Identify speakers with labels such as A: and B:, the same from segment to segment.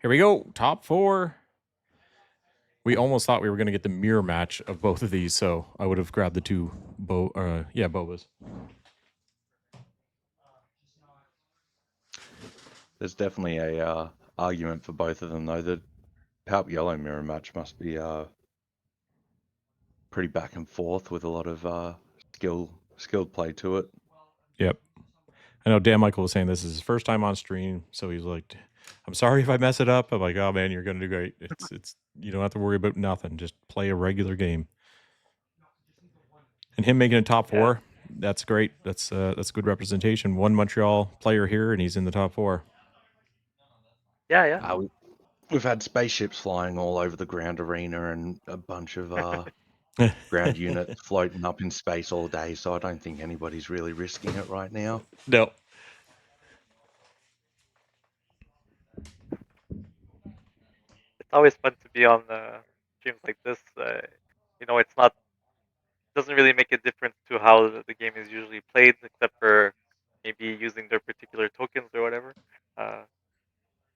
A: Here we go. Top 4. We almost thought we were going to get the mirror match of both of these, so I would have grabbed the two Bobas.
B: There's definitely a argument for both of them, though. The Palp Yellow mirror match must be pretty back and forth with a lot of skilled play to it.
A: Yep. I know Dan Michael was saying this is his first time on stream, so he's like, "I'm sorry if I mess it up." I'm like, "Oh man, you're gonna do great. It's you don't have to worry about nothing. Just play a regular game." And him making a top 4, that's great. That's good representation. One Montreal player here, and he's in the top 4.
C: Yeah.
B: We've had spaceships flying all over the ground arena and a bunch of ground units floating up in space all day, so I don't think anybody's really risking it right now.
A: No.
C: It's always fun to be on streams like this. It's not doesn't really make a difference to how the game is usually played, except for maybe using their particular tokens or whatever. So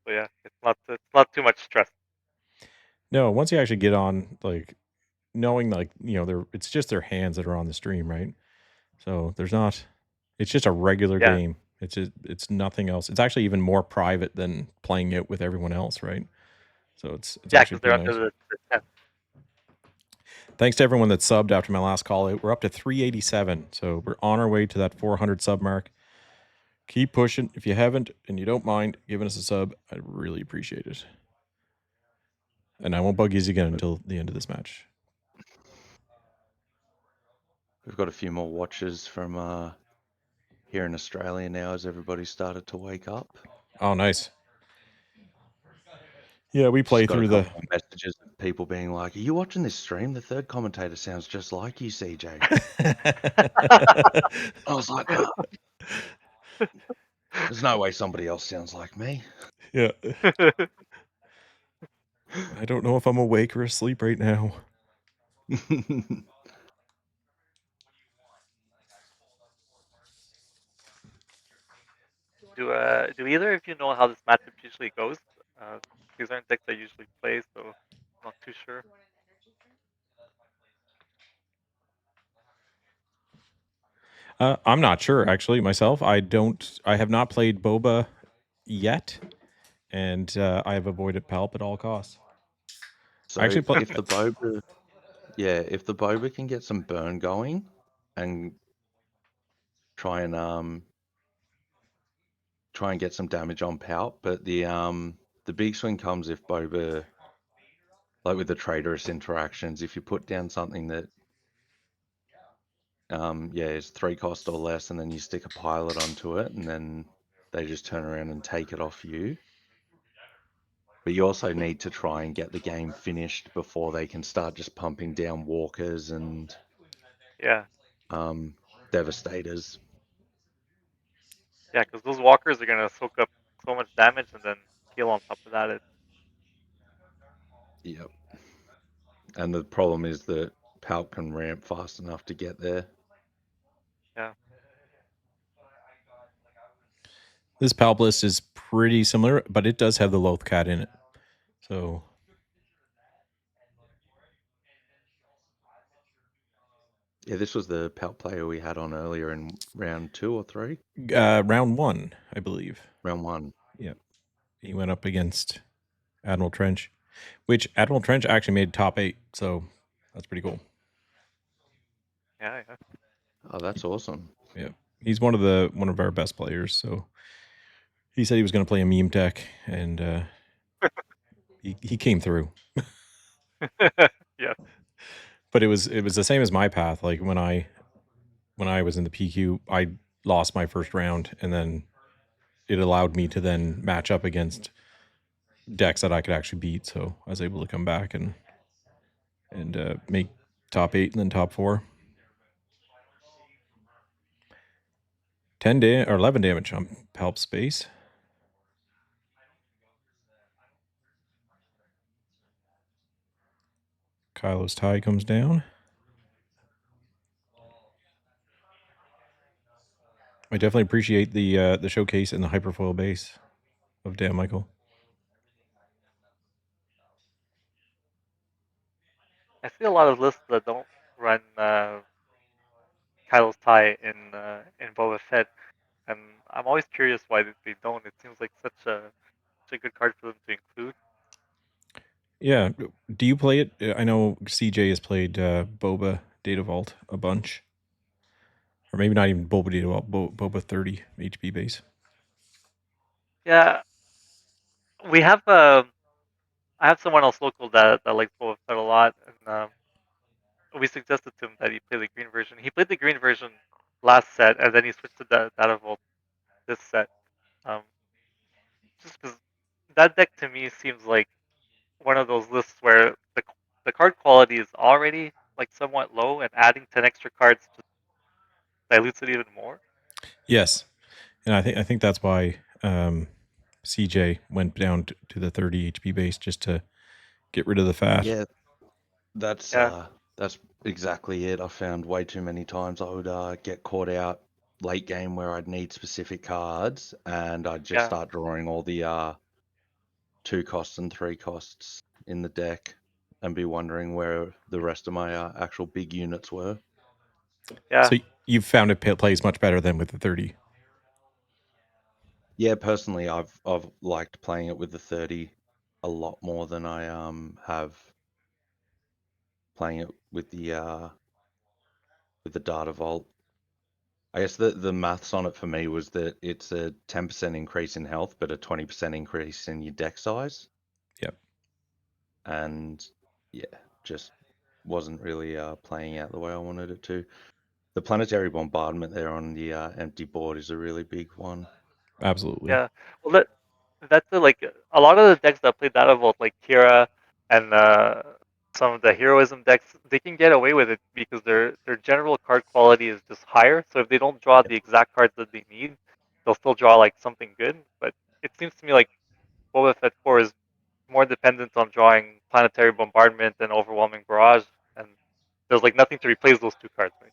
C: yeah, it's not too much stress.
A: No, once you actually get on, like, knowing, like, it's just their hands that are on the stream, right? So there's not. It's just a regular game. It's nothing else. It's actually even more private than playing it with everyone else, right? So it's actually
C: they're
A: pretty nice.
C: under the tent.
A: Thanks to everyone that subbed after my last call out. We're up to 387, so we're on our way to that 400 sub mark. Keep pushing. If you haven't and you don't mind giving us a sub, I'd really appreciate it. And I won't bug you again until the end of this match.
B: We've got a few more watches from here in Australia now as everybody started to wake up.
A: Oh, nice. Yeah, we play through the
B: messages of people being like, "Are you watching this stream? The third commentator sounds just like you, CJ." I was like, "Oh, there's no way somebody else sounds like me."
A: Yeah. I don't know if I'm awake or asleep right now.
C: Do either of you know how this matchup usually goes? These aren't decks I usually play, so I'm not too sure.
A: I'm not sure actually myself. I have not played Boba yet, and I have avoided Palp at all costs.
B: So
A: I actually
B: if the Boba can get some burn going and try and get some damage on Palp, but the big swing comes if Boba, like with the traitorous interactions, if you put down something that is 3 cost or less, and then you stick a pilot onto it, and then they just turn around and take it off you. But you also need to try and get the game finished before they can start just pumping down walkers and devastators.
C: Yeah, because those walkers are gonna soak up so much damage and then heal on top of that.
B: Yep. And the problem is that Palp can ramp fast enough to get there.
C: Yeah.
A: This Palp list is pretty similar, but it does have the Loth Cat in it. So
B: yeah, this was the Palp player we had on earlier in round 2 or 3?
A: Round 1, I believe.
B: Round 1.
A: Yep. He went up against Admiral Trench, which Admiral Trench actually made top 8, so that's pretty cool.
C: Yeah.
B: Oh, that's awesome.
A: Yeah. He's one of our best players, so he said he was going to play a meme deck, and he came through.
C: Yeah.
A: But it was the same as my path. Like when I was in the PQ, I lost my first round, and then it allowed me to then match up against decks that I could actually beat. So I was able to come back and make top 8 and then top 4. 11 damage on Palp Space. Kylo's tie comes down. I definitely appreciate the showcase and the hyperfoil base of Dan Michael.
C: I see a lot of lists that don't run Kylo's tie in Boba Fett, and I'm always curious why they don't. It seems like such a good card for them to include.
A: Yeah. Do you play it? I know CJ has played Boba Data Vault a bunch. Or maybe not even Boba Data Vault, Boba 30 HP base.
C: Yeah, we have I have someone else local that likes Boba Fett a lot, and we suggested to him that he play the green version. He played the green version last set, and then he switched to the Data Vault this set. Um, just because that deck to me seems like one of those lists where the card quality is already like somewhat low, and adding 10 extra cards just dilutes it even more.
A: Yes. And I think that's why CJ went down to the 30 HP base just to get rid of the fat.
B: Yeah, that's
C: Yeah,
B: that's exactly it. I found way too many times I would get caught out late game where I'd need specific cards, and I'd just
C: yeah,
B: start drawing all the 2 costs and 3 costs in the deck, and be wondering where the rest of my actual big units were.
C: yeah.
A: So you've found it plays much better than with the 30.
B: Yeah, personally, I've liked playing it with the 30 a lot more than I have playing it with the data vault. I guess the maths on it for me was that it's a 10% increase in health, but a 20% increase in your deck size.
A: Yep.
B: And yeah, just wasn't really playing out the way I wanted it to. The planetary bombardment there on the empty board is a really big one.
A: Absolutely.
C: Yeah. Well, that's like a lot of the decks that play Data Vault, like Kira and some of the heroism decks, they can get away with it because their general card quality is just higher. So if they don't draw the exact cards that they need, they'll still draw like something good. But it seems to me like Boba Fett 4 is more dependent on drawing Planetary Bombardment and Overwhelming Barrage, and there's like nothing to replace those two cards, right?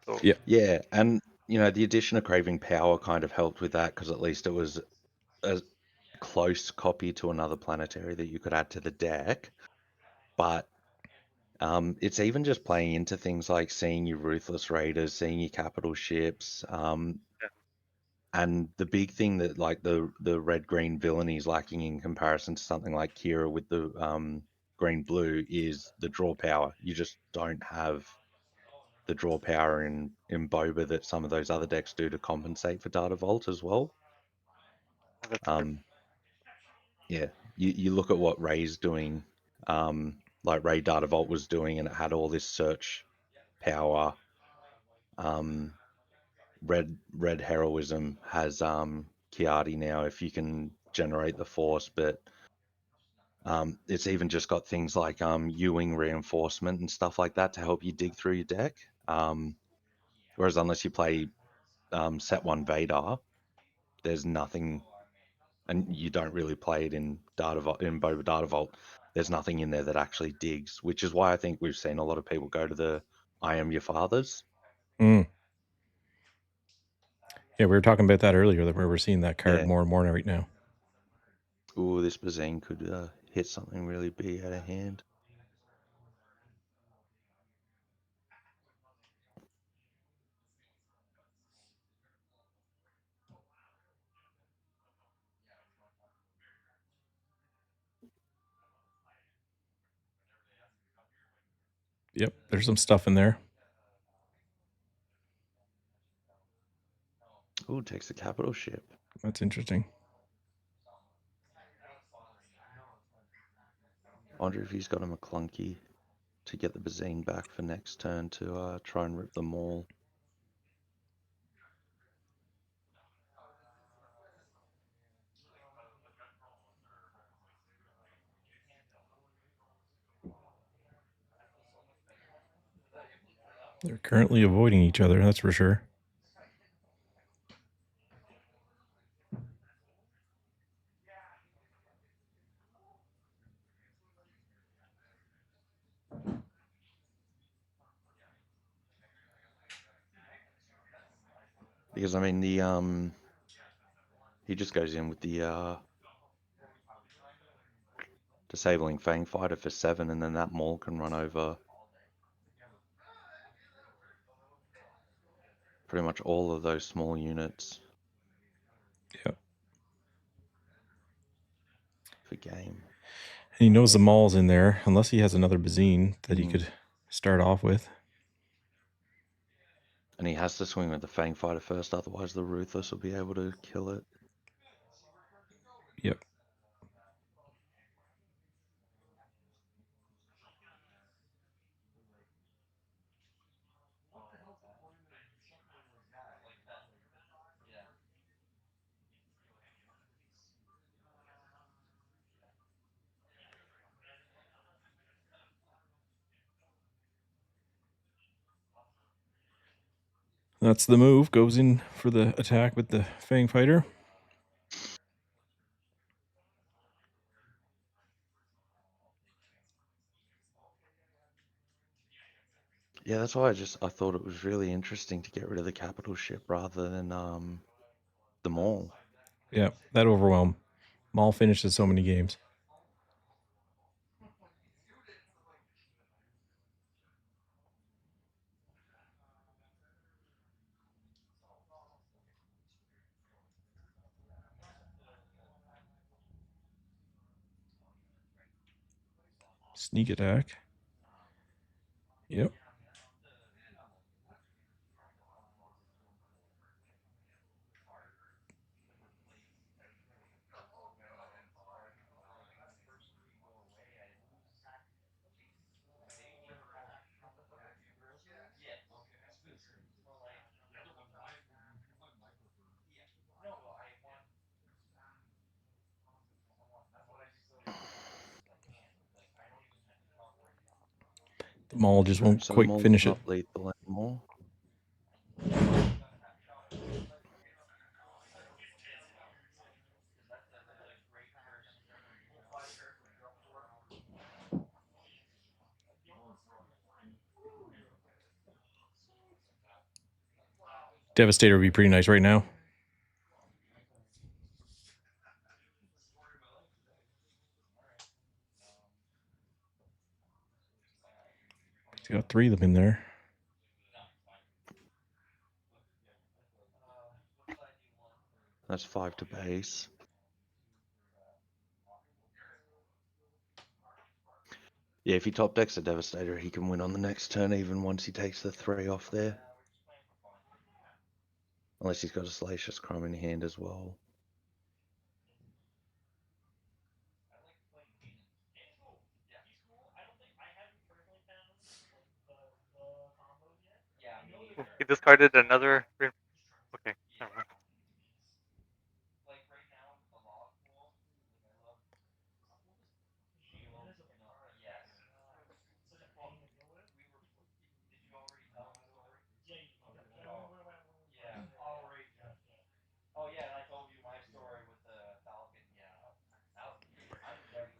C: So
A: Yeah.
B: Yeah, and the addition of Craving Power kind of helped with that, because at least it was a close copy to another planetary that you could add to the deck. But it's even just playing into things like seeing your Ruthless Raiders, seeing your capital ships,
C: yeah,
B: and the big thing that like the red green villainy is lacking in comparison to something like Kira with the green blue is the draw power. You just don't have the draw power in Boba that some of those other decks do to compensate for Data Vault as well.
C: that's true.
B: Um, yeah, you look at what Ray's doing, like Ray Data Vault was doing, and it had all this search power. Um, Red Heroism has Kiadi now if you can generate the force, but it's even just got things like Ewing reinforcement and stuff like that to help you dig through your deck. Whereas unless you play set one Vader, there's nothing, and you don't really play it in Boba Data Vault. There's nothing in there that actually digs, which is why I think we've seen a lot of people go to the I Am Your Father's.
A: Mm. Yeah, we were talking about that earlier, that we're seeing that card
B: Yeah.
A: more and more right now.
B: Ooh, this Bazine could hit something really big out of hand.
A: Yep, there's some stuff in there.
B: Ooh, takes the capital ship.
A: That's interesting.
B: I wonder if he's got him a clunky to get the Bazine back for next turn to try and rip them all.
A: They're currently avoiding each other, that's for sure.
B: Because I mean he just goes in with the disabling Fang Fighter for 7, and then that Maul can run over pretty much all of those small units.
A: Yep.
B: For game.
A: And he knows the Maul's in there, unless he has another Bazine that he
B: Mm.
A: could start off with.
B: And he has to swing with the Fang Fighter first, otherwise the Ruthless will be able to kill it.
A: Yep. That's the move. Goes in for the attack with the Fang Fighter.
B: Yeah, that's why I thought it was really interesting to get rid of the capital ship rather than the Maul.
A: Yeah, that overwhelm. Maul finishes so many games. Sneak attack. Yep. The Maul just won't
B: So the
A: quite
B: Maul's
A: finish it.
B: not lethal anymore.
A: Devastator would be pretty nice right now. He's got 3 of them in there.
B: That's 5 to base. Yeah, if he top decks a Devastator, he can win on the next turn even once he takes the 3 off there. Unless he's got a Salacious Crumb in hand as well.
C: Ooh, he discarded another. Okay, never mind.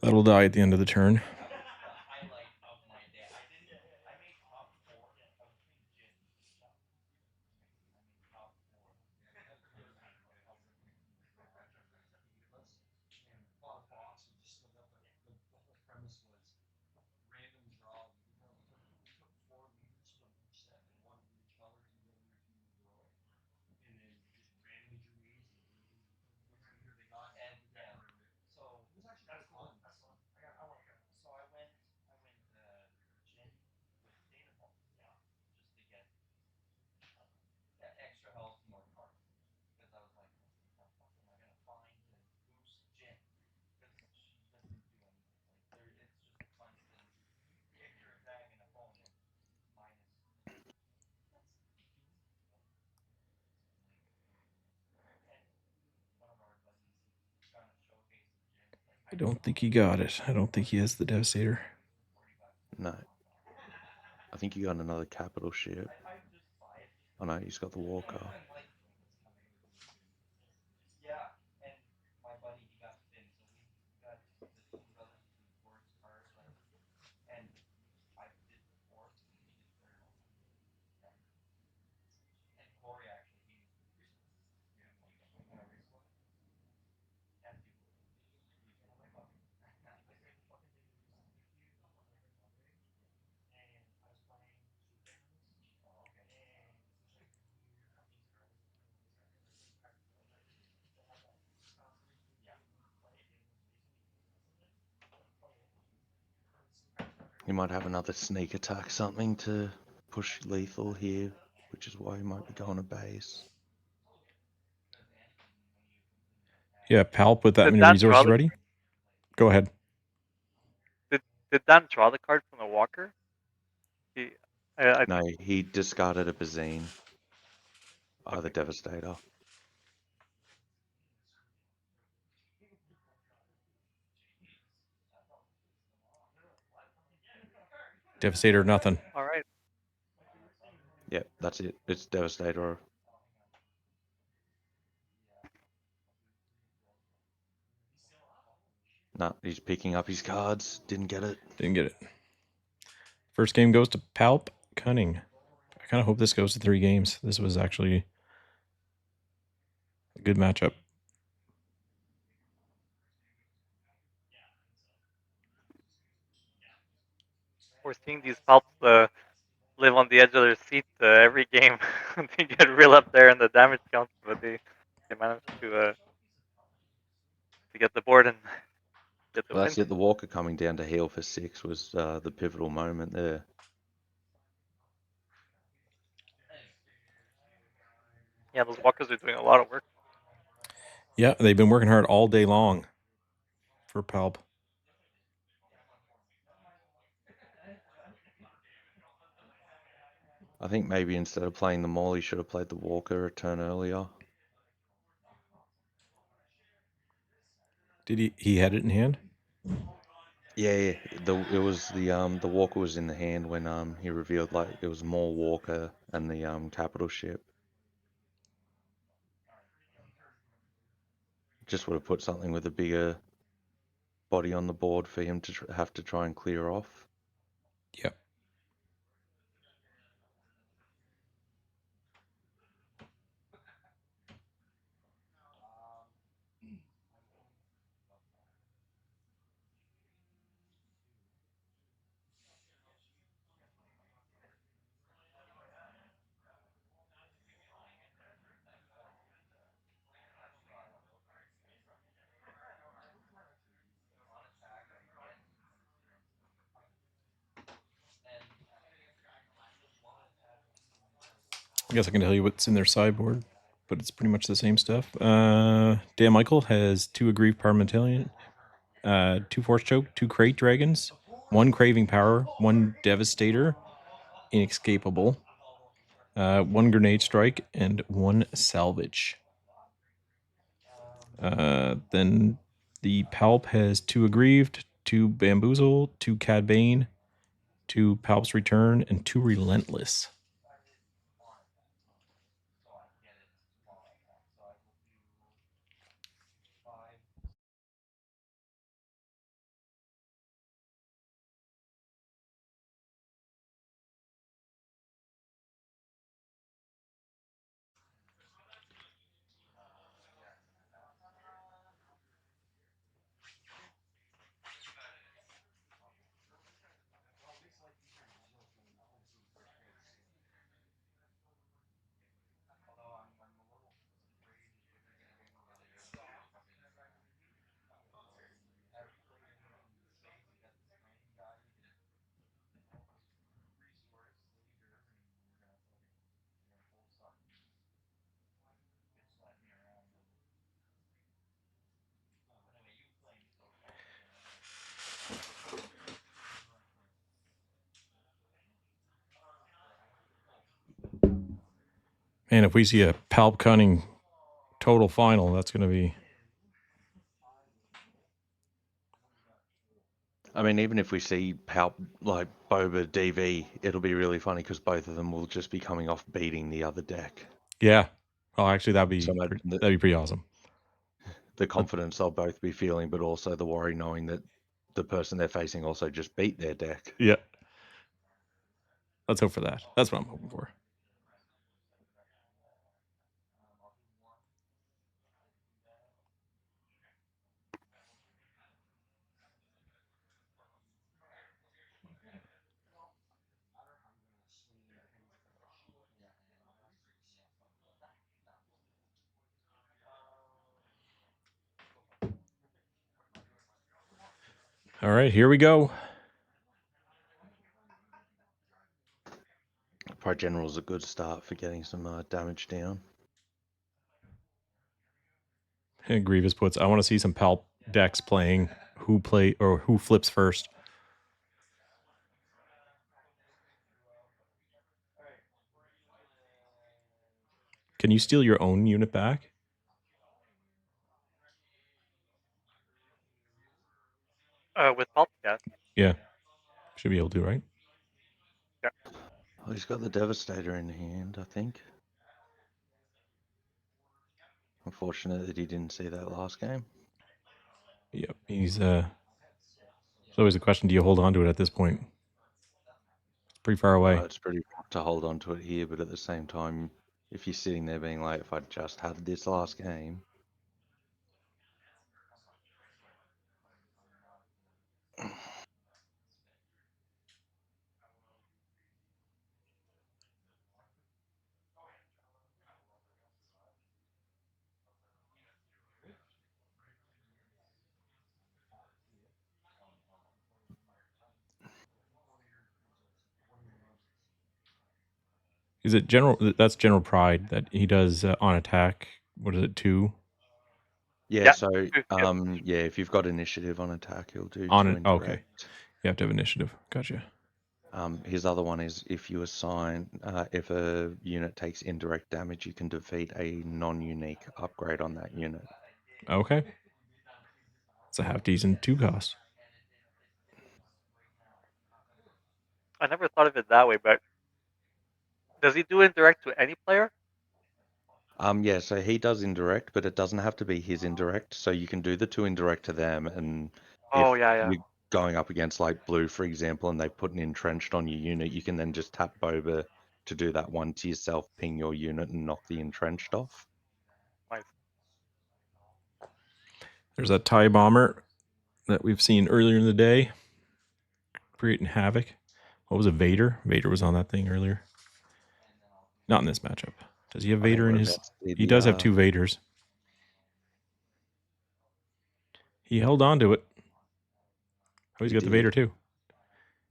A: That'll die at the end of the turn. I don't think he got it. I don't think he has the Devastator.
B: No. I think you got another capital ship. Oh no, he's got the Walker. He might have another sneak attack, something to push lethal here, which is why he might be going to base.
A: Yeah, Palp with that
C: Did
A: many
C: Dan draw
A: resources
C: the
A: ready. Go ahead.
C: Did Dan draw the card from the walker? I
B: No, he discarded a Bazine. The
C: Okay.
B: Devastator.
A: Devastator, nothing.
C: All right.
B: Yep, that's it. It's Devastator. Nah, he's picking up his cards. Didn't get it.
A: Didn't get it. First game goes to Palp Cunning. I kind of hope this goes to 3 games. This was actually a good matchup.
C: We're seeing these Palps live on the edge of their seat every game. They get real up there in the damage count, but they manage to get the board and get the
B: Well,
C: win.
B: that's it. The Walker coming down to heal for 6 was the pivotal moment there.
C: Yeah, those walkers are doing a lot of work.
A: Yeah, they've been working hard all day long for Palp.
B: I think maybe instead of playing the Maul, he should have played the Walker a turn earlier.
A: Did he had it in hand?
B: Yeah. It was the Walker was in the hand when he revealed like it was Maul, Walker, and the capital ship. Just would have put something with a bigger body on the board for him to have to try and clear off.
A: Yep. I guess I can tell you what's in their sideboard, but it's pretty much the same stuff. Dan Michael has 2 Aggrieved Parliamentarian, 2 Force Choke, 2 Crate Dragons, 1 Craving Power, 1 Devastator, Inescapable, 1 Grenade Strike, and 1 Salvage. Then the Palp has 2 Aggrieved, 2 Bamboozle, 2 Cad Bane, 2 Palp's Return, and 2 Relentless. Man, if we see a Palp Cunning total final, that's going to be...
B: I mean, even if we see Palp like Boba DV, it'll be really funny because both of them will just be coming off beating the other deck.
A: Yeah. Oh, actually, that'd be
B: So
A: pretty awesome.
B: The confidence they'll both be feeling, but also the worry knowing that the person they're facing also just beat their deck.
A: Yeah. Let's hope for that. That's what I'm hoping for. All right, here we go.
B: general's a good start for getting some damage down.
A: And Grievous puts, I want to see some Palp decks playing who flips first. Can you steal your own unit back?
C: With Pulp, yeah.
A: Yeah. Should be able to, right?
B: Well, he's got the Devastator in hand, I think. Unfortunate that he didn't see that last game.
A: Yep. He's it's always a question, do you hold on to it at this point? It's pretty far away.
B: It's pretty rough to hold on to it here, but at the same time, if you're sitting there being like, if I just had this last game.
A: Is it general? That's general pride that he does on attack. What is it, 2?
B: Yeah, so if you've got initiative on attack, he'll do
A: On
B: 2
A: it.
B: indirect.
A: Okay. You have to have initiative. Gotcha.
B: His other one is if you assign, if a unit takes indirect damage, you can defeat a non-unique upgrade on that unit.
A: Okay. It's a half decent 2 cost.
C: I never thought of it that way, but does he do indirect to any player?
B: Yeah, so he does indirect, but it doesn't have to be his indirect. So you can do the 2 indirect to them, and if you're going up against like blue, for example, and they put an entrenched on your unit, you can then just tap Boba to do that one to yourself, ping your unit, and knock the entrenched off.
C: Nice.
A: There's that TIE bomber that we've seen earlier in the day, creating havoc. What was it, Vader? Vader was on that thing earlier. Not in this matchup. Does he have Vader in his? He does have 2 Vaders. He held on to it. Oh, he's got the Vader too.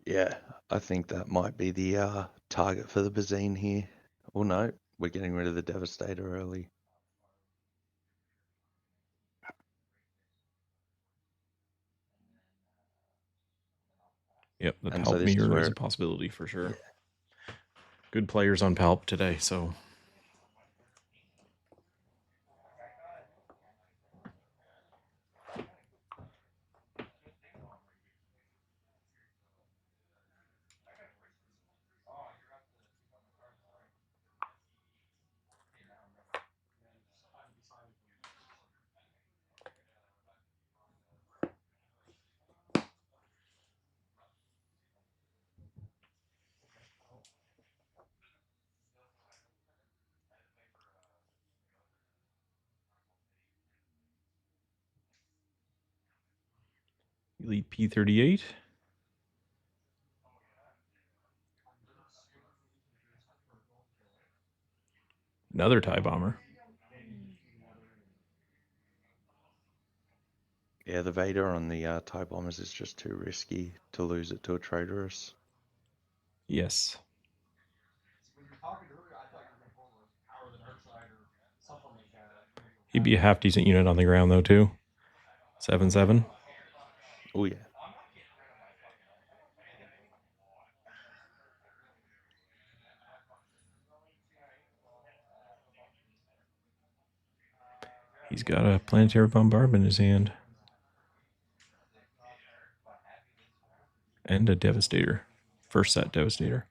B: Yeah, I think that might be the target for the Bazine here. Oh no, we're getting rid of the Devastator early.
A: Yep, the Palp mirror is a possibility for sure. Yeah. Good players on Palp today, so. Elite P-38. Another TIE bomber.
B: Yeah, the Vader on the TIE bombers is just too risky to lose it to a traitorous.
A: Yes. He'd be a half decent unit on the ground though too. 7/7.
B: Oh yeah.
A: He's got a planetary bombardment in his hand. And a Devastator. First set Devastator.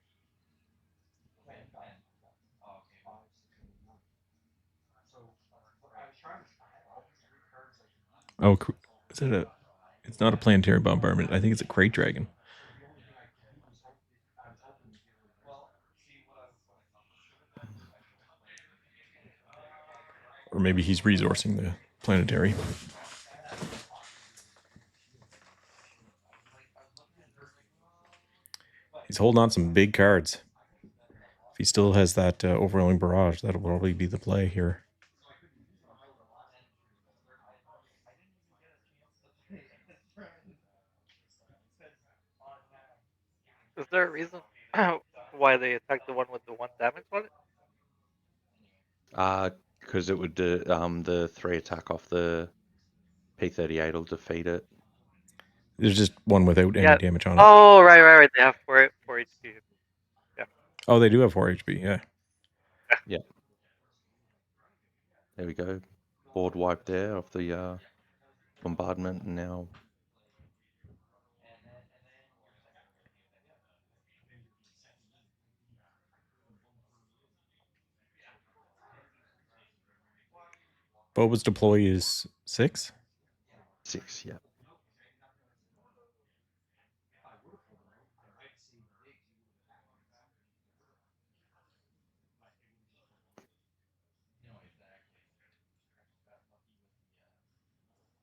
A: Oh, is it a... It's not a planetary bombardment. I think it's a crate dragon. Or maybe he's resourcing the planetary. He's holding on some big cards. If he still has that overwhelming barrage, that'll probably be the play here.
C: Is there a reason why they attacked the one with the 1 damage on it?
B: Because it would do the 3 attack off the P38 will defeat it.
A: There's just one without any damage on it.
C: Oh, right. They have 4 HP. Yeah.
A: Oh, they do have 4 HP. Yeah.
B: Yeah. There we go. Board wipe there off the bombardment, and now
A: Boba's deploy is 6.
B: 6. Yeah.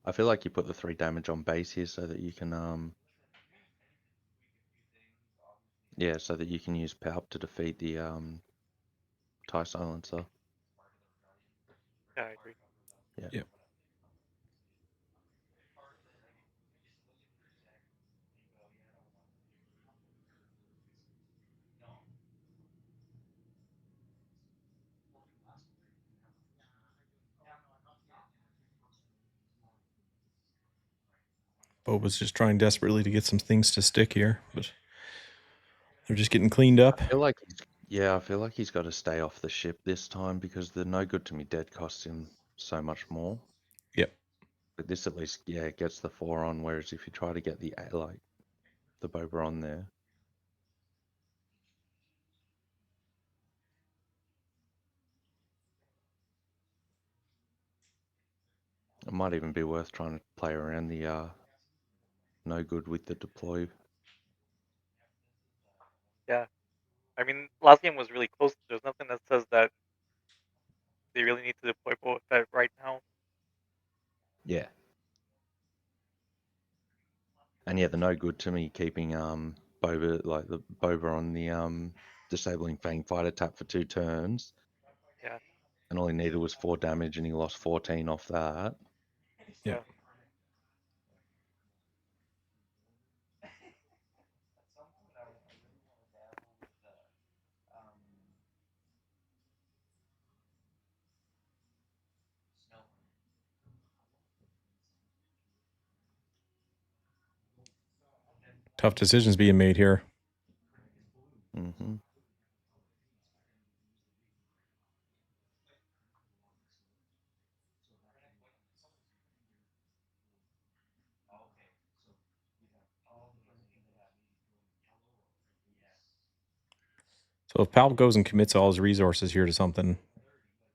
B: I feel like you put the 3 damage on base here so that you can so that you can use Palp to defeat the TIE Silencer.
C: Yeah, I agree.
B: Yeah.
A: Yep. Boba's just trying desperately to get some things to stick here, but they're just getting cleaned up.
B: I feel like he's got to stay off the ship this time because the no good to me dead costs him so much more.
A: Yep.
B: But this at least, gets the 4 on. Whereas if you try to get the Boba on there, it might even be worth trying to play around the no good with the deploy.
C: Yeah. I mean, last game was really close. There's nothing that says that they really need to deploy Boba Fett right now.
B: Yeah. And the no good to me keeping Boba the Boba on the disabling Fang fighter tap for 2 turns.
C: Yeah.
B: And all he needed was 4 damage, and he lost 14 off that.
A: Yeah. Tough decisions being made here.
B: Mm-hmm.
A: So if Palp goes and commits all his resources here to something,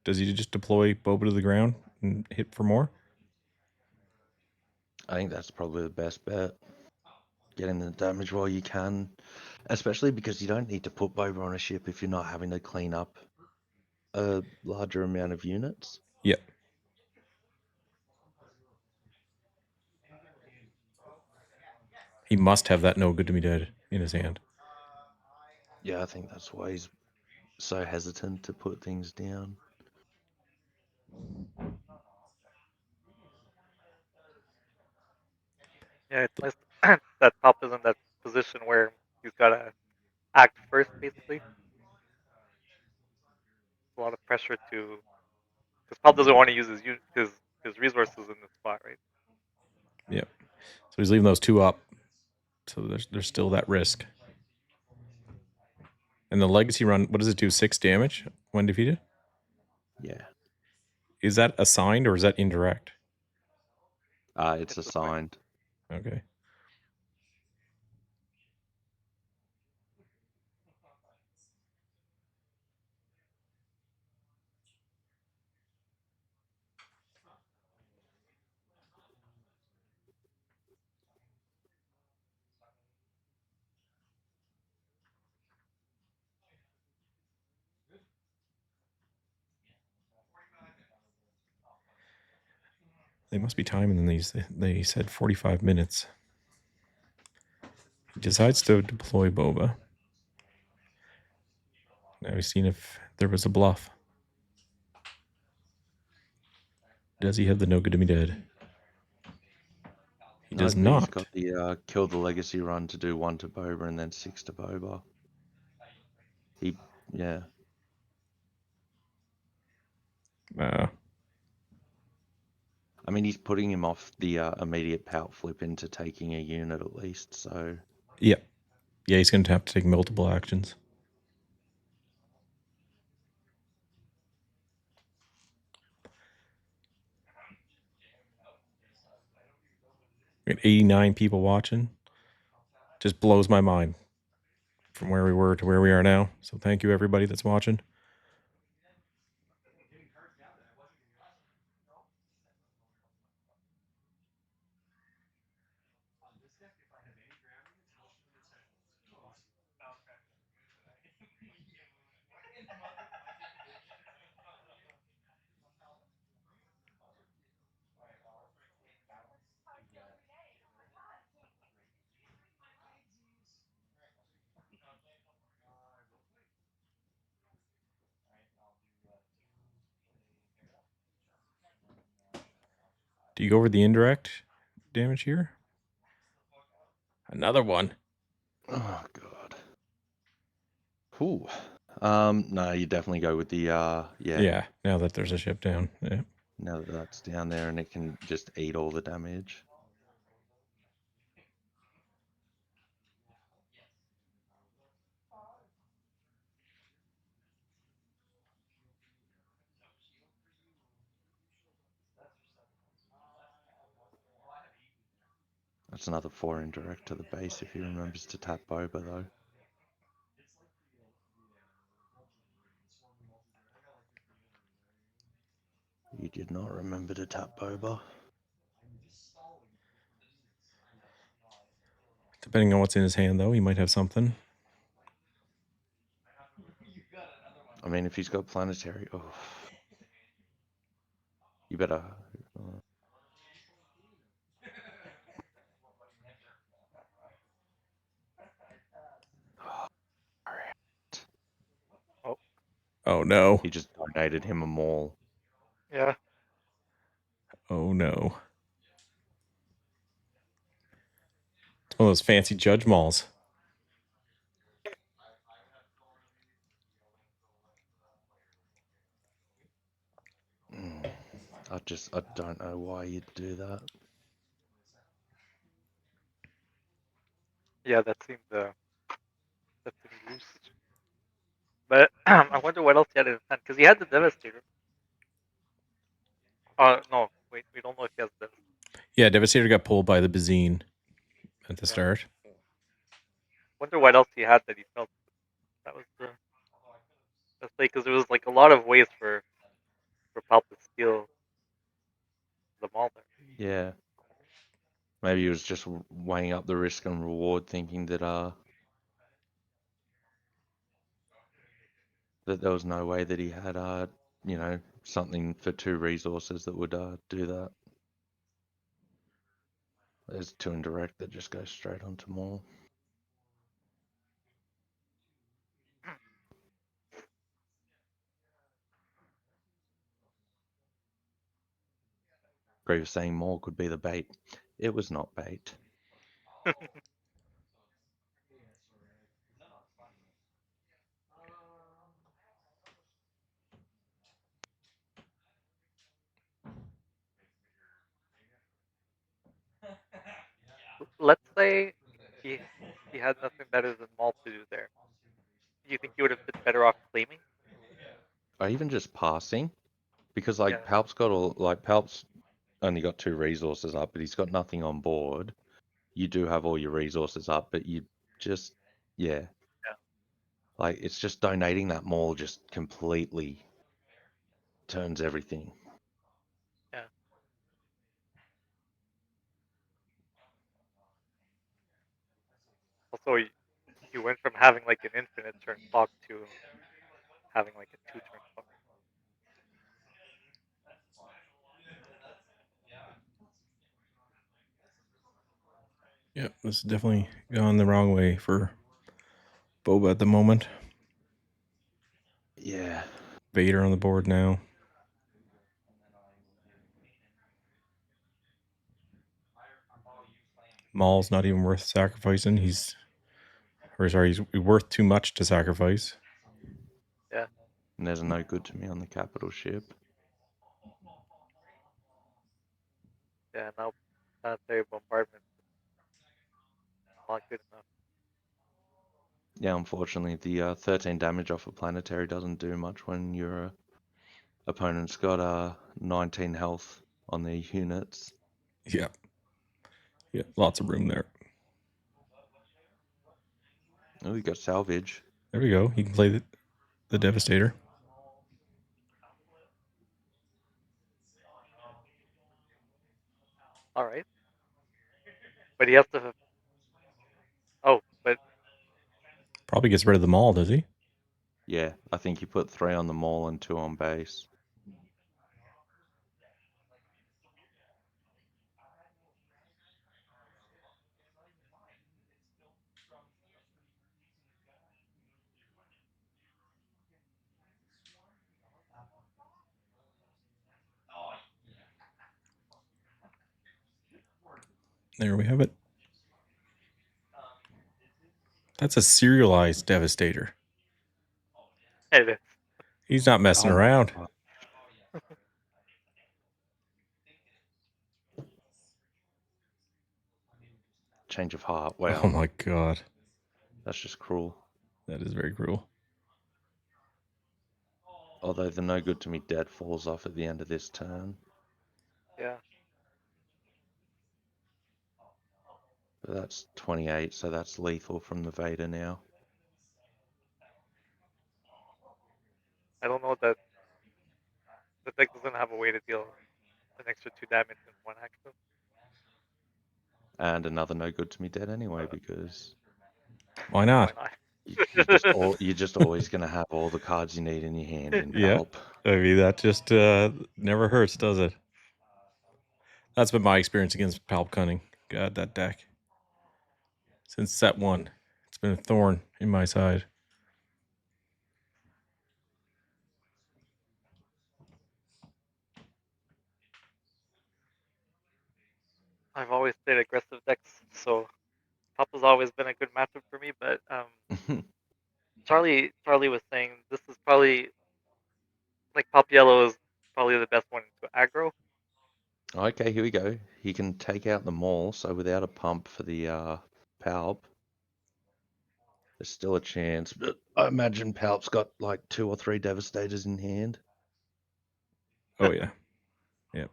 A: does he just deploy Boba to the ground and hit for more?
B: I think that's probably the best bet. Getting the damage while you can, especially because you don't need to put Boba on a ship if you're not having to clean up a larger amount of units.
A: Yep. He must have that no good to me dead in his hand.
B: Yeah, I think that's why he's so hesitant to put things down.
C: Yeah, it's nice that Pop is in that position where he's got to act first, basically. A lot of pressure to, because Pop doesn't want to use his resources in this spot, right?
A: Yep. So he's leaving those 2 up. So there's still that risk. And the legacy run, what does it do? 6 damage when defeated?
B: Yeah.
A: Is that assigned or is that indirect?
B: It's assigned.
A: Okay. They must be timing these. They said 45 minutes. He decides to deploy Boba. Now he's seen if there was a bluff. Does he have the no good to me dead? He does not.
B: He's got the kill the legacy run to do 1 to Boba and then 6 to Boba. Yeah. I mean, he's putting him off the immediate pout flip into taking a unit at least, so...
A: Yeah. Yeah, he's going to have to take multiple actions. We got 89 people watching. Just blows my mind from where we were to where we are now. So thank you, everybody that's watching. Do you go over the indirect damage here? Another one.
B: Oh, God. Ooh. No, you definitely go with the,
A: Yeah, now that there's a ship down. Yeah.
B: Now that that's down there and it can just eat all the damage. That's another 4 indirect to the base if he remembers to tap Boba, though. You did not remember to tap Boba.
A: Depending on what's in his hand, though, he might have something.
B: I mean, if he's got Planetary, oh. You better...
A: Oh, no.
B: He just donated him a maul.
C: Yeah.
A: Oh, no. It's one of those fancy judge malls.
B: I don't know why you'd do that.
C: Yeah, that seemed loose. But I wonder what else he had in his hand, because he had the Devastator. No, wait, we don't know if he has the Devastator.
A: Yeah, Devastator got pulled by the Bazine at the start.
C: Wonder what else he had that he felt. That was the best play, because there was like a lot of ways for Palp to steal the mall there.
B: Yeah. Maybe he was just weighing up the risk and reward, thinking that that there was no way that he had you know, something for 2 resources that would do that. There's 2 indirect that just go straight onto maul. Grave saying maul could be the bait. It was not bait.
C: Let's say he had nothing better than mall to do there. Do you think he would have been better off claiming?
B: Or even just passing. Because like
C: Yeah.
B: Palp's only got 2 resources up, but he's got nothing on board. You do have all your resources up, but you just yeah. Like it's just donating that maul just completely turns everything.
C: Yeah. Also, he went from having like an infinite turn clock to having like a 2-turn clock.
A: Yep, this is definitely gone the wrong way for Boba at the moment.
B: Yeah.
A: Vader on the board now. Maul's not even worth sacrificing. He's worth too much to sacrifice.
B: And there's no good to me on the capital ship.
C: Yeah, now planetary bombardment not good enough.
B: Yeah, unfortunately, the 13 damage off a planetary doesn't do much when your opponent's got 19 health on their units.
A: Yeah. Yeah, lots of room there.
B: Oh, we got salvage.
A: There we go. You can play the Devastator.
C: All right. But he has to. Oh, but
A: Probably gets rid of them all, does he?
B: Yeah, I think you put 3 on the mall and 2 on base.
A: There we have it. That's a serialized Devastator.
C: it is.
A: He's not messing
B: Oh.
A: around.
B: Change of heart. Wow.
A: Oh my god.
B: That's just cruel.
A: That is very cruel.
B: Although the no good to me dead falls off at the end of this turn.
C: Yeah.
B: But that's 28, so that's lethal from the Vader now.
C: I don't know that the deck doesn't have a way to deal an extra 2 damage in one action.
B: And another no good to me dead anyway, because
A: Why not?
C: Why not?
B: you're just always going to have all the cards you need in your hand in
A: Yeah.
B: Palp.
A: I mean, that just never hurts, does it? That's been my experience against Palp Cunning. God, that deck. Since set 1, it's been a thorn in my side.
C: I've always played aggressive decks, so Papa's always been a good matchup for me. But Charlie was saying this is probably like Pop Yellow is probably the best one to aggro.
B: Okay, here we go. He can take out the mall, so without a pump for the Palp, there's still a chance. But I imagine Palp's got like 2 or 3 Devastators in hand.
A: Oh, yeah. Yep.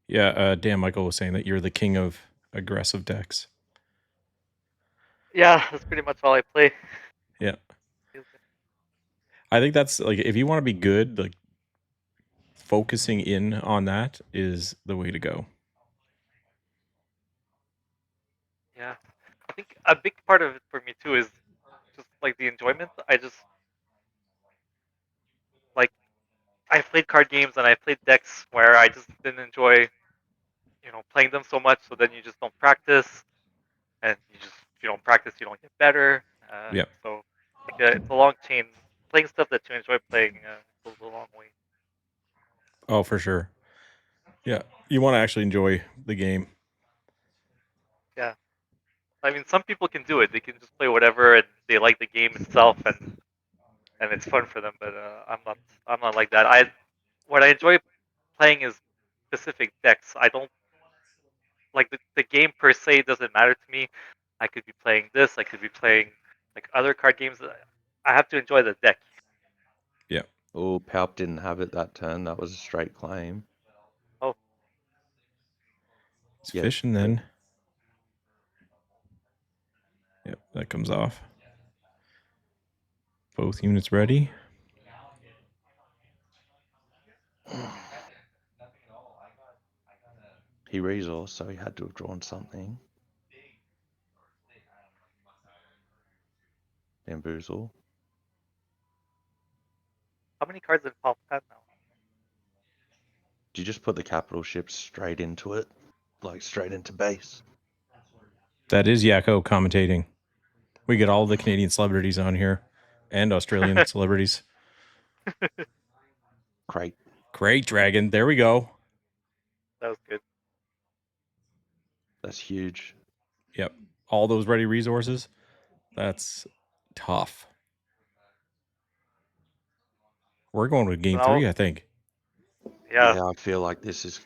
A: Yeah, Dan Michael was saying that you're the king of aggressive decks.
C: Yeah, that's pretty much all I play.
A: Yeah. I think that's like, if you want to be good, like focusing in on that is the way to go.
C: Yeah, I think a big part of it for me too is just like the enjoyment. I just like I played card games and I played decks where I just didn't enjoy, playing them so much. So then you just don't practice, and if you don't practice, you don't get better.
A: Yeah.
C: So it's a long chain. Playing stuff that you enjoy playing goes a long way.
A: Oh, for sure. Yeah. You want to actually enjoy the game.
C: Yeah, I mean, some people can do it. They can just play whatever, and they like the game itself, and it's fun for them. But I'm not. I'm not like that. What I enjoy playing is specific decks. I don't like the game per se doesn't matter to me. I could be playing this. I could be playing like other card games. I have to enjoy the deck.
A: Yeah.
B: Oh, Palp didn't have it that turn. That was a straight claim.
C: Oh,
A: It's
B: Yeah,
A: fishing then. Yep, that comes off. Both units ready.
B: He resourced, so he had to have drawn something. Bamboozle.
C: how many cards in Palm Pad now?
B: Do you just put the capital ship straight into it? Like straight into base?
A: That is Yakko commentating. We get all the Canadian celebrities on here and Australian celebrities.
B: Great.
A: Great, Dragon. There we go.
C: That was good.
B: That's huge.
A: Yep. All those ready resources. That's tough. We're going with game
C: Well,
A: 3, I think.
C: yeah,
B: Yeah, I feel like this is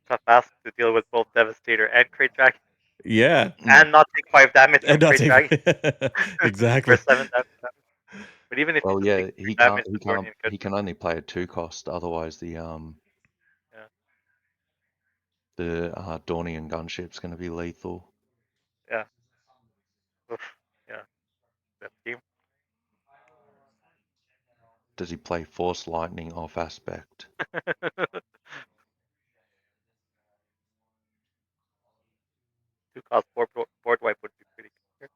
C: tough task to deal with both Devastator and Crate Dragon,
A: Yeah.
C: and not take 5 damage from
A: And not
C: Crate Dragon
A: take
C: or
A: exactly.
C: 7 damage. But even if you
B: well,
C: just take
B: yeah,
C: 3 damage, the Dornian could.
B: he can only play a 2-cost. Otherwise, the Dornian gunship's going to be lethal.
C: Yeah. Oof. Yeah. That game.
B: Does he play Force Lightning off Aspect?
C: 2-cost board wipe would be pretty good.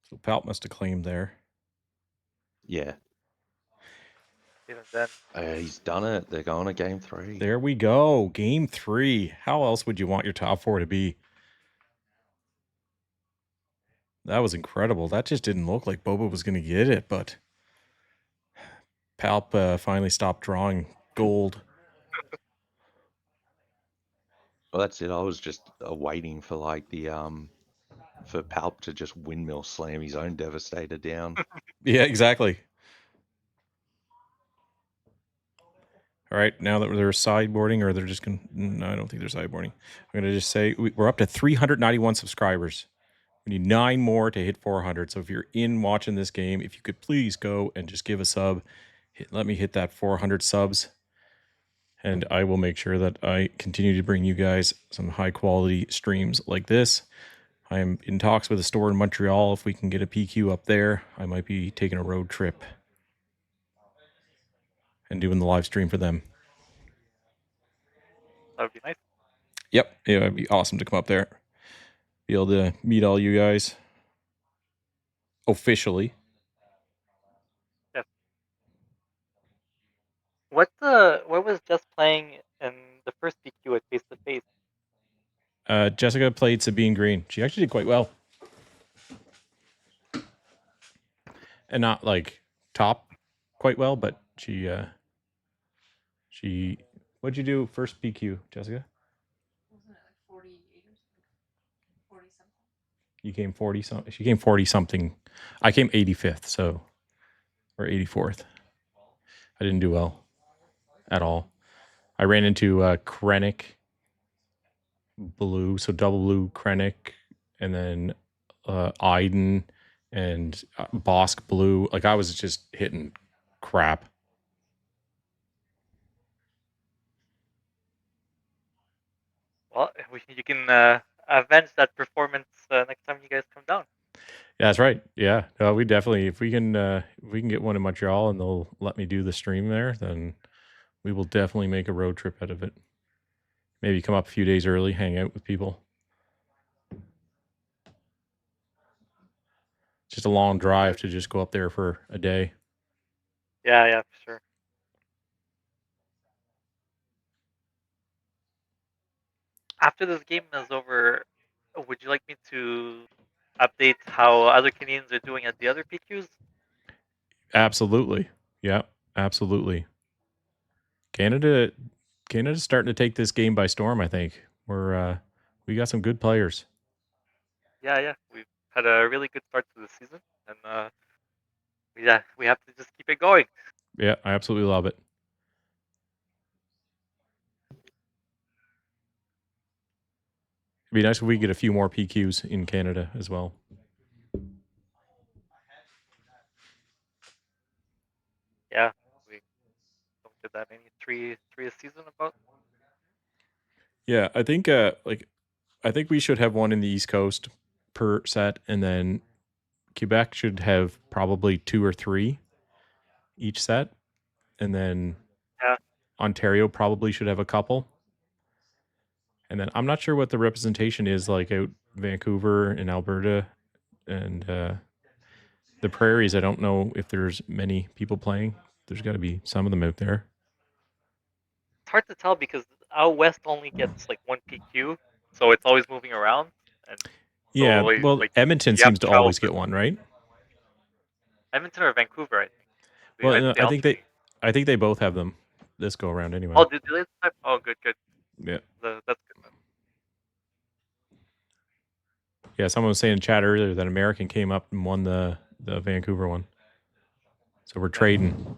A: So Palp must have claimed there.
B: Yeah.
C: Even then.
B: He's done it. They're going to game 3.
A: There we go. Game 3. How else would you want your top 4 to be? That was incredible. That just didn't look like Boba was going to get it, but Palp finally stopped drawing gold.
B: Well, that's it. I was just waiting for like the for Palp to just windmill slam his own Devastator down.
A: Yeah, exactly. All right, now that they're sideboarding, or they're just going to... No, I don't think they're sideboarding. I'm going to just say we're up to 391 subscribers. We need 9 more to hit 400. So if you're in watching this game, if you could please go and just give a sub. Let me hit that 400 subs. And I will make sure that I continue to bring you guys some high-quality streams like this. I am in talks with a store in Montreal. If we can get a PQ up there, I might be taking a road trip and doing the live stream for them.
C: That would be nice.
A: Yep, it would be awesome to come up there. Be able to meet all you guys officially.
C: Yes. What was just playing in the first PQ at face to face?
A: Jessica played Sabine Green. She actually did quite well. And not like top quite well, but she what'd you do first PQ, Jessica?
D: Wasn't it like 48 or something? 40 something.
A: You came 40 something. She came 40 something. I came 85th, so or 84th. I didn't do well at all. I ran into Krennic blue, so double blue Krennic, and then Iden and Bosk blue. Like I was just hitting crap.
C: Well, you can avenge that performance next time you guys come down.
A: Yeah, that's right. Yeah, we definitely if we can get one in Montreal and they'll let me do the stream there, then we will definitely make a road trip out of it. Maybe come up a few days early, hang out with people. Just a long drive to just go up there for a day.
C: Yeah, for sure. After this game is over, would you like me to update how other Canadians are doing at the other PQs?
A: Absolutely. Yeah, absolutely. Canada's starting to take this game by storm, I think. We got some good players.
C: Yeah. We've had a really good start to the season, and we have to just keep it going.
A: Yeah, I absolutely love it. It'd be nice if we get a few more PQs in Canada as well.
C: Yeah, we don't get that many three a season about.
A: Yeah, I think I think we should have one in the East Coast per set, and then Quebec should have probably 2 or 3 each set, and then Ontario probably should have a couple. And then I'm not sure what the representation is like out Vancouver and Alberta and the prairies. I don't know if there's many people playing. There's got to be some of them out there.
C: It's hard to tell because out west only gets like 1 PQ, so it's always moving around. And
A: Yeah,
C: so,
A: well,
C: like,
A: Edmonton
C: you have
A: seems to
C: travel
A: always get one, right?
C: No, Edmonton or Vancouver, I think.
A: Well, no,
C: Alternate.
A: I think they both have them this go around anyway.
C: Oh, did they? Oh, good.
A: Yeah.
C: That's good.
A: Yeah, someone was saying in chat earlier that American came up and won the Vancouver one. So we're trading.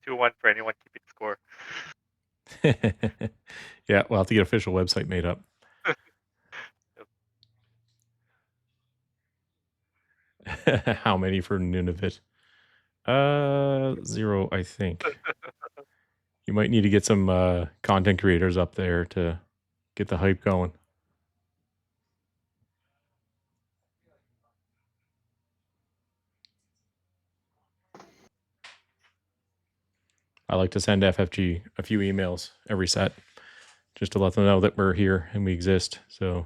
C: 2-1 for anyone keeping score.
A: Yeah, we'll have to get official website made up. How many for Nunavut? 0, I think. You might need to get some content creators up there to get the hype going. I like to send FFG a few emails every set just to let them know that we're here and we exist. So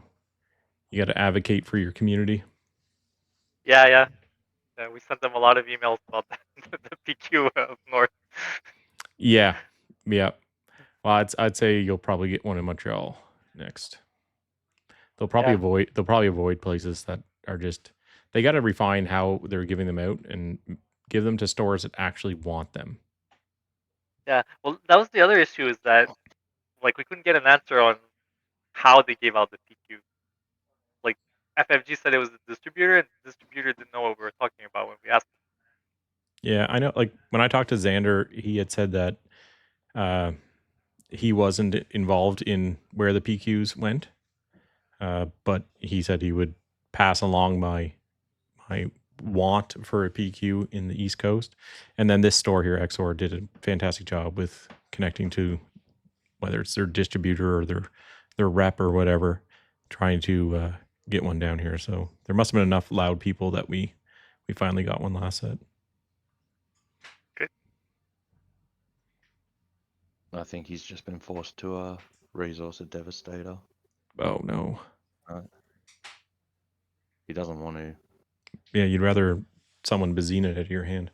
A: you got to advocate for your community.
C: Yeah. We sent them a lot of emails about the PQ up north.
A: Yeah. Well, I'd say you'll probably get one in Montreal next. They'll probably avoid places that are just, they got to refine how they're giving them out and give them to stores that actually want them.
C: Yeah, well, that was the other issue, is that like we couldn't get an answer on how they gave out the PQ. Like FFG said it was the distributor, and the distributor didn't know what we were talking about when we asked him.
A: Yeah, I know. Like when I talked to Xander, he had said that he wasn't involved in where the PQs went, but he said he would pass along my want for a PQ in the East Coast. And then this store here, XOR, did a fantastic job with connecting to whether it's their distributor or their rep or whatever, trying to get one down here. So there must have been enough loud people that we finally got one last set.
C: Good.
B: I think he's just been forced to resource a Devastator.
A: Oh no.
B: He doesn't want to.
A: Yeah, you'd rather someone Bazina it out of your hand.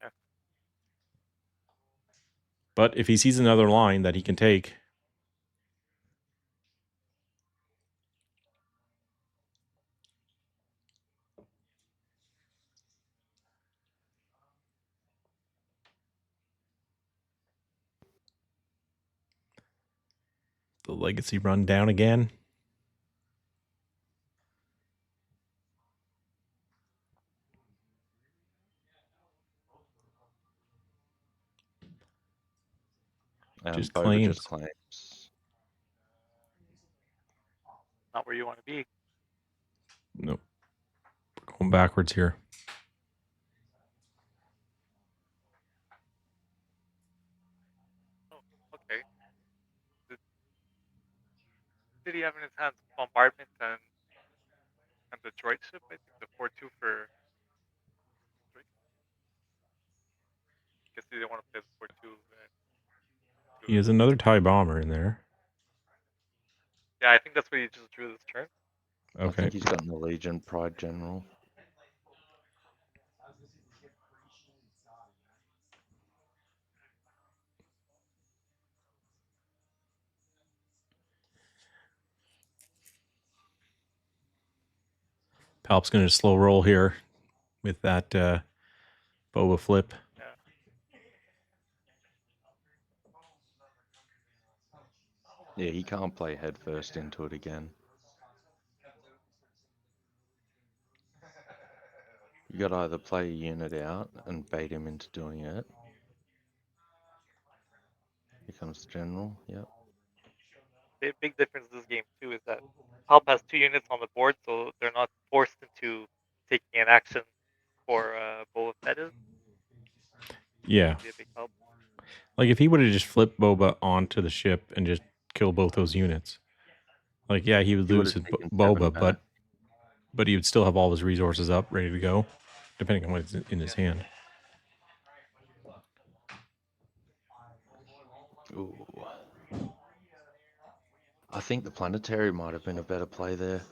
C: Yeah.
A: But if he sees another line that he can take, the legacy run down again. Just
B: Boba
A: claims.
B: just claims.
C: Not where you want to be.
A: Nope. We're going backwards here.
C: Oh, okay. Did he have in his hands bombardment and the droid ship? I think the 4-2 for droid. Guess he didn't want to play the 4-2.
A: He has another TIE bomber in there.
C: Yeah, I think that's what he just drew this turn.
B: I
A: Okay.
B: think he's got an Allegiant Pride General.
A: Palp's going to slow roll here with that Boba flip.
B: Yeah, he can't play headfirst into it again. You got to either play a unit out and bait him into doing it. Here comes the General, yep.
C: The big difference in this game too is that Palp has 2 units on the board, so they're not forced into taking an action for Boba Fett is.
A: Yeah.
C: Be a big help.
A: Like if he would have just flipped Boba onto the ship and just killed both those units. Like, yeah, he would lose his Boba, but he would still have all his resources up, ready to go, depending on what's in his hand.
B: Ooh. I think the Planetary might have been a better play there.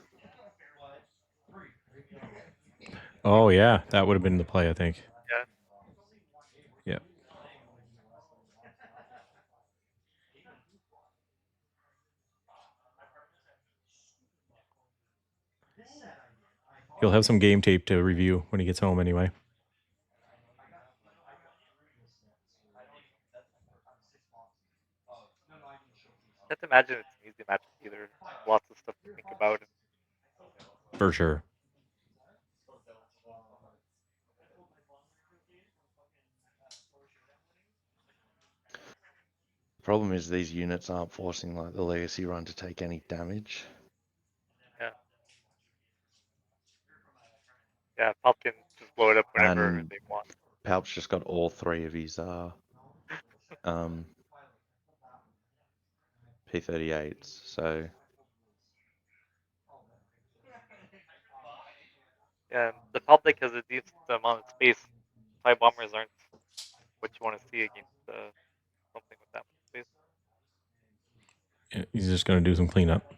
A: Oh, yeah. That would have been the play, I think.
C: Yeah.
A: Yep. He'll have some game tape to review when he gets home anyway.
C: can't imagine it's an easy matchup either. Lots of stuff to think about.
A: For sure.
B: The problem is these units aren't forcing like the legacy run to take any damage.
C: Yeah, Pop can just blow it up whenever
B: And
C: they want.
B: Palp's just got all 3 of his P-38s, so
C: Yeah, the Pop deck has a decent amount of space. TIE bombers aren't what you want to see against something with that much space.
A: Yeah, he's just going to do some cleanup.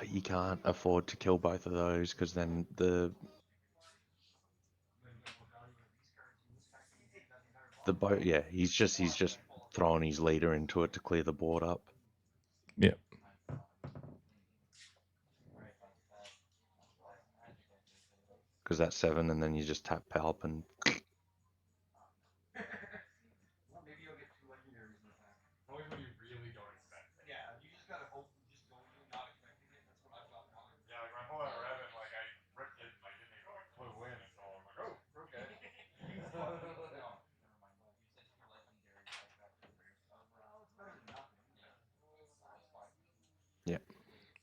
B: you can't afford to kill both of those because then the boat, yeah, he's just throwing his leader into it to clear the board up.
A: Yeah.
B: Because that's 7, and then you just tap Palp and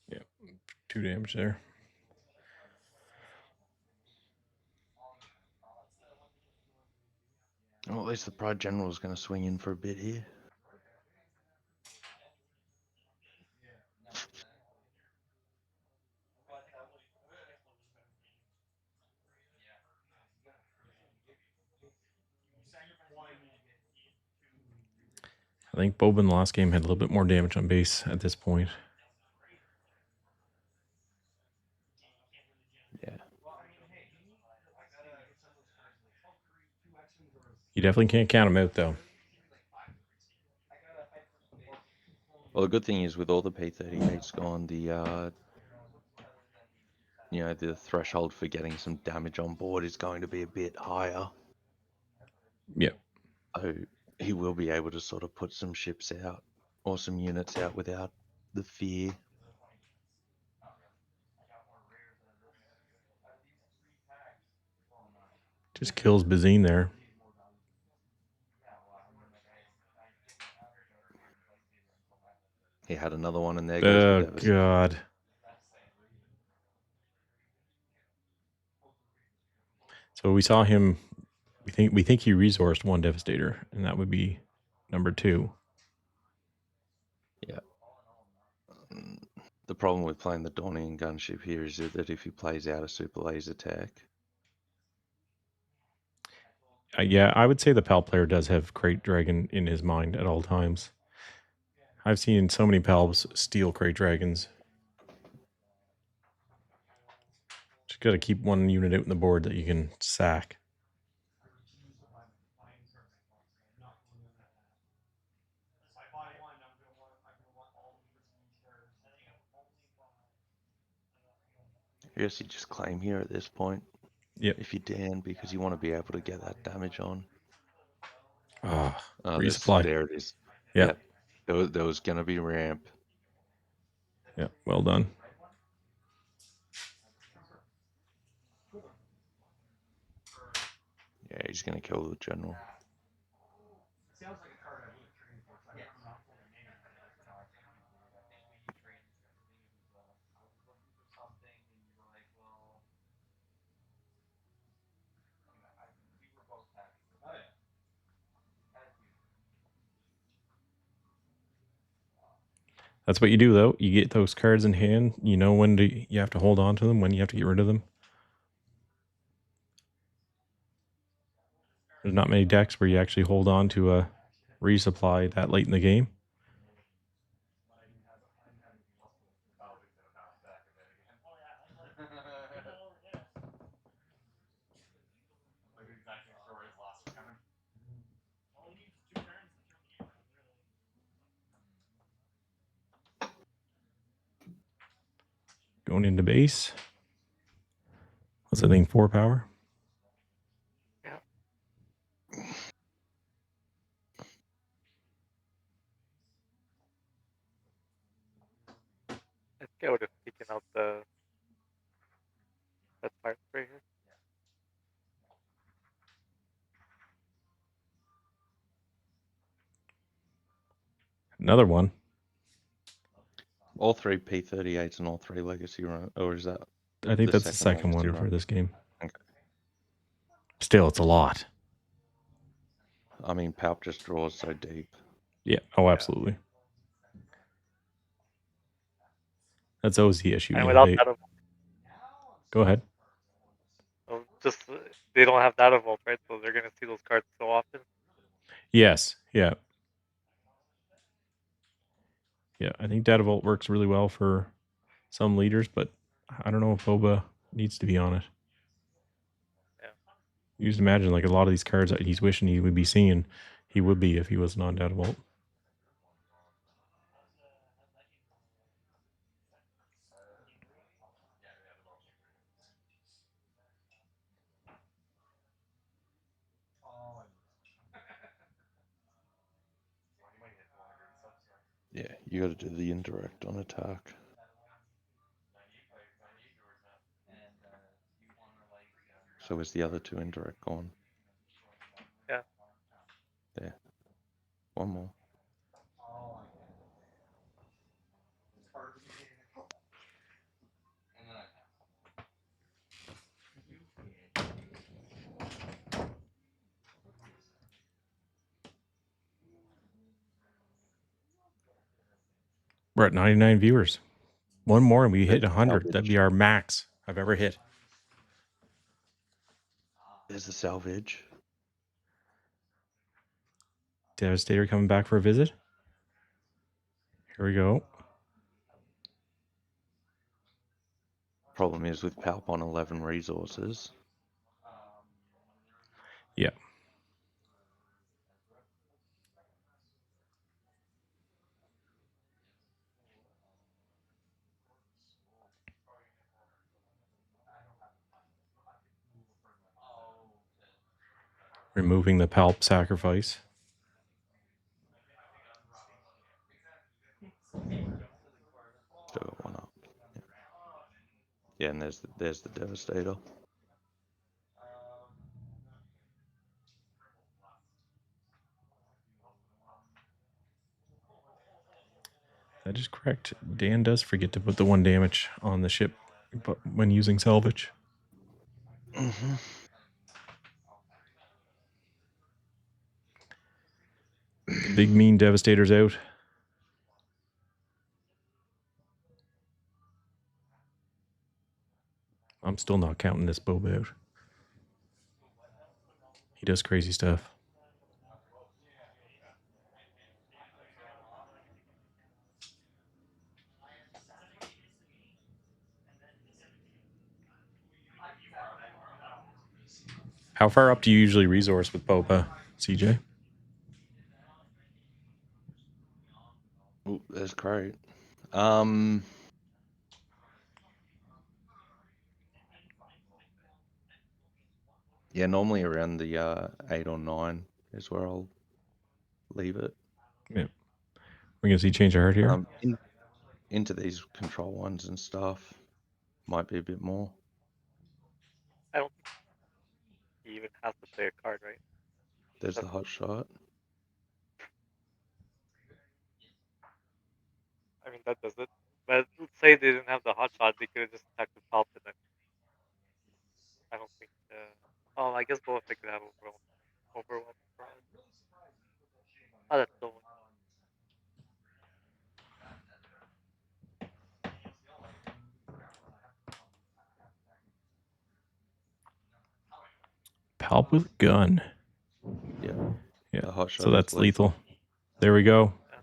B: yeah.
A: 2 damage there.
B: Well, at least the Pride General is going to swing in for a bit here.
A: I think Boba in the last game had a little bit more damage on base at this point.
B: Yeah.
A: You definitely can't count him out, though.
B: Well, the good thing is with all the P-38s gone, the the threshold for getting some damage on board is going to be a bit higher.
A: Yeah.
B: So he will be able to sort of put some ships out or some units out without the fear.
A: Just kills Bazine there.
B: He had another one, and there goes the
A: Oh,
B: Devastation.
A: God. So we saw him. We think he resourced 1 Devastator, and that would be number 2.
B: Yeah. The problem with playing the Daunian gunship here is that if he plays out a super laser attack,
A: Yeah, I would say the PAL player does have Crate Dragon in his mind at all times. I've seen so many PALs steal Crate Dragons. Just got to keep 1 unit out in the board that you can sack.
B: I guess you just claim here at this point.
A: Yep.
B: If you Dan, because you want to be able to get that damage on.
A: Resupply.
B: There it is.
A: Yep.
B: There was going to be ramp.
A: Yeah, well done.
B: Yeah, he's going to kill the general.
A: That's what you do, though. You get those cards in hand. You know when you have to hold on to them, when you have to get rid of them. There's not many decks where you actually hold on to a resupply that late in the game. Going into base. What's the thing? 4 power?
C: Yeah. out the that part right here.
A: Another one.
B: All 3 P38s and all 3 legacy run, or is that?
A: I think that's the second
B: legacy
A: one for
B: run?
A: this game.
B: Okay.
A: Still, it's a lot.
B: I mean, Palp just draws so deep.
A: Yeah. Oh, absolutely. That's always the issue.
C: And
A: You know,
C: without data vault,
A: Go ahead.
C: just they don't have data vault, right? So they're gonna see those cards so often.
A: Yes. Yeah. Yeah. I think Data Vault works really well for some leaders, but I don't know if Boba needs to be on it.
C: Yeah.
A: You just imagine like a lot of these cards that he's wishing he would be seeing, he would be if he wasn't on Data Vault.
B: Yeah, you got to do the indirect on attack. So is the other 2 indirect gone?
C: Yeah.
B: There. One more.
A: We're at 99 viewers. One more and we hit
B: There's
A: 100.
B: salvage.
A: That'd be our max I've ever hit.
B: There's the salvage.
A: Devastator coming back for a visit. Here we go.
B: Problem is with Palp on 11 resources.
A: Yeah. Removing the Palp sacrifice.
B: Still got one up. Yeah, and there's the Devastator.
A: That is correct. Dan does forget to put the 1 damage on the ship but when using salvage.
B: Mm-hmm.
A: The big mean Devastator's out. I'm still not counting this Boba out. He does crazy stuff. How far up do you usually resource with Boba, CJ?
B: Ooh, that's great. Yeah, normally around the 8 or 9 is where I'll leave it.
A: Yeah. We're going to see change of heart here.
B: Into these control ones and stuff. Might be a bit more.
C: I don't think he even has to play a card, right?
B: There's the hot shot.
C: I mean, that does it. But let's say they didn't have the hot shot, they could have just attacked with Palp and then I don't think. Oh, I guess both they could have overwhelm. Oh, that's still one.
A: Palp with gun.
B: Yeah.
A: Yeah.
B: The hot shot
A: So that's
B: is lethal.
A: There we go.
C: Yeah.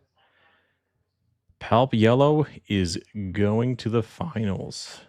A: Palp Yellow is going to the finals.